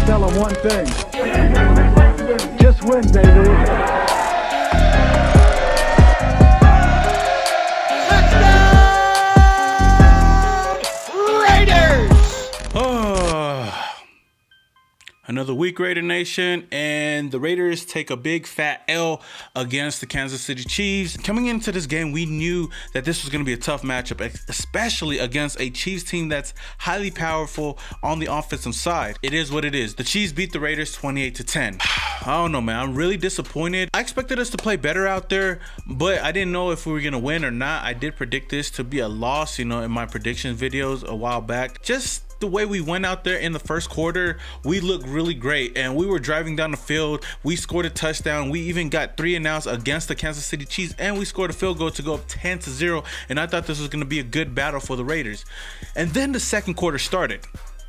tell them one thing. Just win, baby. Another week, Raider Nation, and the Raiders take a big fat L against the Kansas City Chiefs. Coming into this game, we knew that this was going to be a tough matchup, especially against a Chiefs team that's highly powerful on the offensive side. It is what it is. The Chiefs beat the Raiders 28-10. I don't know, man. I'm really disappointed. I expected us to play better out there, but I didn't know if we were going to win or not. I did predict this to be a loss, in my prediction videos a while back. Just the way we went out there in the first quarter, we looked really great, and we were driving down the field. We scored a touchdown. We even got 3 and outs against the Kansas City Chiefs, and we scored a field goal to go up 10-0, and I thought this was going to be a good battle for the Raiders. And then the second quarter started.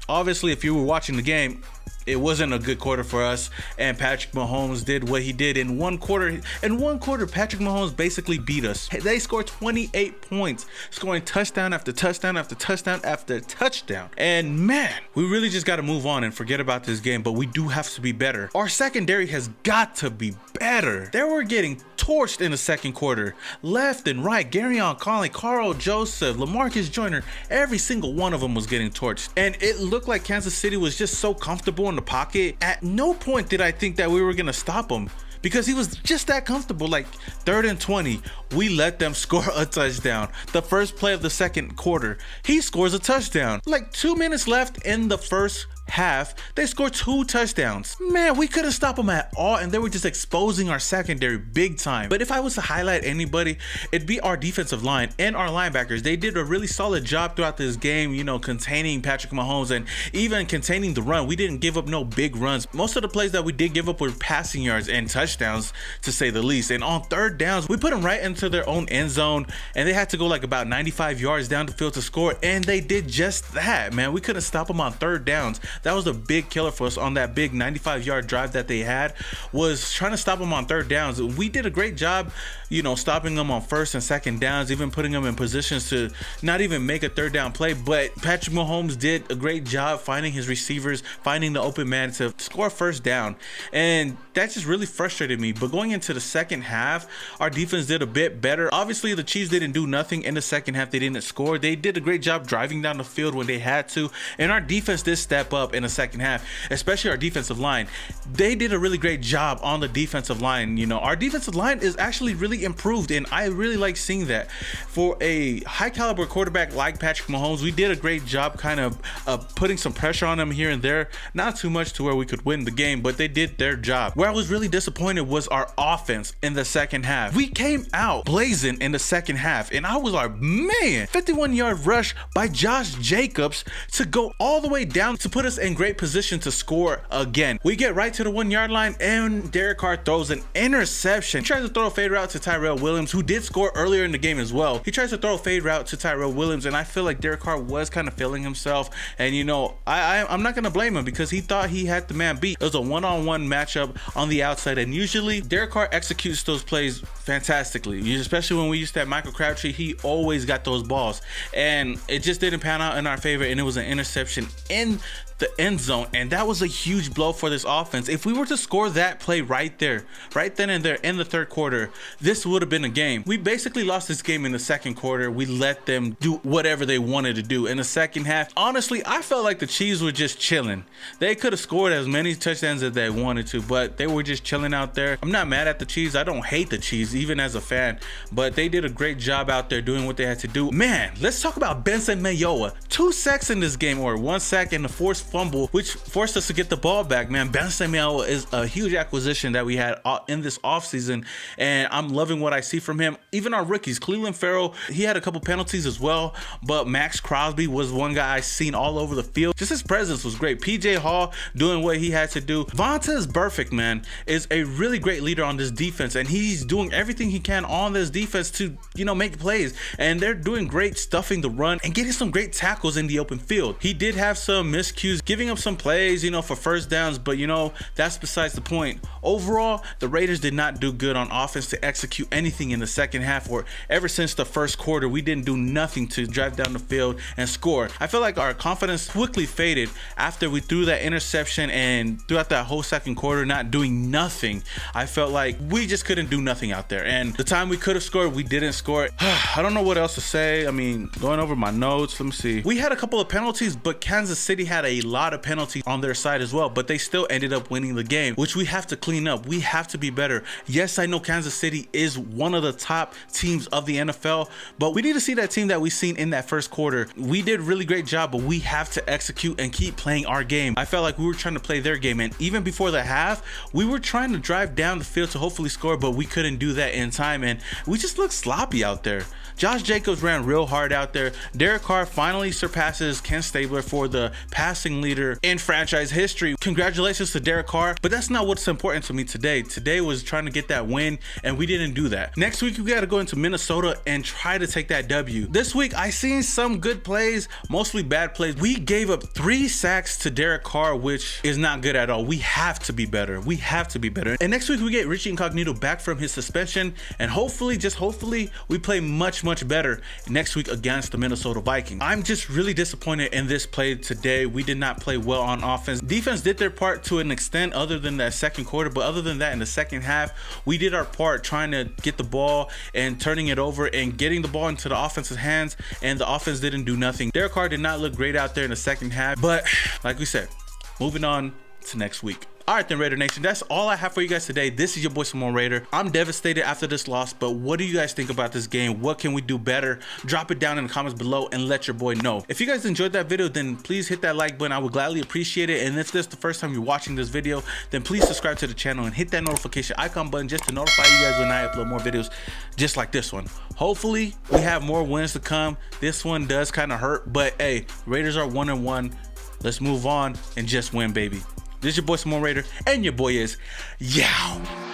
Obviously, if you were watching the game, it wasn't a good quarter for us, and Patrick Mahomes did what he did in one quarter. In one quarter, Patrick Mahomes basically beat us. They scored 28 points, scoring touchdown after touchdown after touchdown after touchdown. And man, we really just got to move on and forget about this game, but we do have to be better. Our secondary has got to be better. They were getting torched in the second quarter, left and right. Garyon Conley, Carl Joseph, LaMarcus Joyner, every single one of them was getting torched. And it looked like Kansas City was just so comfortable in the pocket. At no point did I think that we were gonna stop him, because he was just that comfortable. Like 3rd and 20, we let them score a touchdown. The first play of the second quarter, he scores a touchdown. Like 2 minutes left in the first half, they scored 2 touchdowns. Man, we couldn't stop them at all, and they were just exposing our secondary big time. But if I was to highlight anybody, it'd be our defensive line and our linebackers. They did a really solid job throughout this game, containing Patrick Mahomes and even containing the run. We didn't give up no big runs. Most of the plays that we did give up were passing yards and touchdowns, to say the least. And on third downs, we put them right into their own end zone, and they had to go like about 95 yards down the field to score, and they did just that, man. We couldn't stop them on third downs. That was a big killer for us on that big 95-yard drive that they had, was trying to stop them on third downs. We did a great job, stopping them on first and second downs, even putting them in positions to not even make a third down play. But Patrick Mahomes did a great job finding his receivers, finding the open man to score first down. And that just really frustrated me. But going into the second half, our defense did a bit better. Obviously, the Chiefs didn't do nothing in the second half. They didn't score. They did a great job driving down the field when they had to. And our defense did step up in the second half, especially our defensive line. They did a really great job on the defensive line. Our defensive line is actually really improved, and I really like seeing that. For a high caliber quarterback like Patrick Mahomes, we did a great job kind of putting some pressure on him here and there. Not too much to where we could win the game, but they did their job. Where I was really disappointed was our offense in the second half. We came out blazing in the second half, and I was like, man, 51-yard rush by Josh Jacobs to go all the way down to put us in great position to score again. We get right to the 1-yard line, and Derek Carr throws an interception. He tries to throw a fade route to Tyrell Williams, who did score earlier in the game as well. He tries to throw a fade route to Tyrell Williams, and I feel like Derek Carr was kind of feeling himself. And I'm not gonna blame him, because he thought he had the man beat. It was a one-on-one matchup on the outside, and usually Derek Carr executes those plays fantastically, especially when we used to have Michael Crabtree. He always got those balls, and it just didn't pan out in our favor, and it was an interception in the end zone, and that was a huge blow for this offense. If we were to score that play right there, right then and there in the third quarter, this would have been a game. We basically lost this game in the second quarter. We let them do whatever they wanted to do in the second half. Honestly, I felt like the Chiefs were just chilling. They could have scored as many touchdowns as they wanted to, but they were just chilling out there. I'm not mad at the Chiefs. I don't hate the Chiefs, even as a fan, but they did a great job out there doing what they had to do. Man, let's talk about Benson Mayowa. 2 sacks in this game, or 1 sack and a forced fumble, which forced us to get the ball back. Man, Benson Mayowa is a huge acquisition that we had in this offseason, and I'm loving what I see from him. Even our rookies, Cleveland Farrell, he had a couple penalties as well, but Max Crosby was one guy I seen all over the field. Just his presence was great. PJ Hall doing what he had to do. Vontaze Burfict, man, is a really great leader on this defense, and he's doing everything he can on this defense to, you know, make plays. And they're doing great stuffing the run and getting some great tackles in the open field. He did have some miscues, giving up some plays, you know, for first downs, but you know, that's besides the point. Overall, the Raiders did not do good on offense to execute anything in the second half, or ever since the first quarter, we didn't do nothing to drive down the field and score. I feel like our confidence quickly faded after we threw that interception, and throughout that whole second quarter, not doing nothing. I felt like we just couldn't do nothing out there. And the time we could have scored, we didn't score. I don't know what else to say. I mean, going over my notes, let me see. We had a couple of penalties, but Kansas City had a lot of penalties on their side as well, but they still ended up winning the game, which we have to clean up. We have to be better. Yes, I know Kansas City is one of the top teams of the NFL, but we need to see that team that we seen in that first quarter. We did a really great job, but we have to execute and keep playing our game. I felt like we were trying to play their game, and even before the half, we were trying to drive down the field to hopefully score, but we couldn't do that in time, and we just looked sloppy out there. Josh Jacobs ran real hard out there. Derek Carr finally surpasses Ken Stabler for the passing leader in franchise history. Congratulations to Derek Carr, but that's not what's important to me today. Today was trying to get that win, and we didn't do that. Next week, we got to go into Minnesota and try to take that W. This week, I seen some good plays, mostly bad plays. We gave up 3 sacks to Derek Carr, which is not good at all. We have to be better. We have to be better. And next week, we get Richie Incognito back from his suspension, and hopefully, just hopefully, we play much better next week against the Minnesota Vikings. I'm just really disappointed in this play today. We did not play well on offense. Defense did their part to an extent other than that second quarter, but other than that, in the second half, we did our part trying to get the ball and turning it over and getting the ball into the offense's hands, and the offense didn't do nothing. Derek Carr did not look great out there in the second half, but like we said, moving on to next week. All right then, Raider Nation, that's all I have for you guys today. This is your boy Simone Raider. I'm devastated after this loss, but what do you guys think about this game? What can we do better? Drop it down in the comments below and let your boy know. If you guys enjoyed that video, then please hit that like button. I would gladly appreciate it. And if this is the first time you're watching this video, then please subscribe to the channel and hit that notification icon button just to notify you guys when I upload more videos just like this one. Hopefully, we have more wins to come. This one does kind of hurt, but hey, Raiders are 1-1. Let's move on and just win, baby. This is your boy Simone Raider, and your boy is Yow.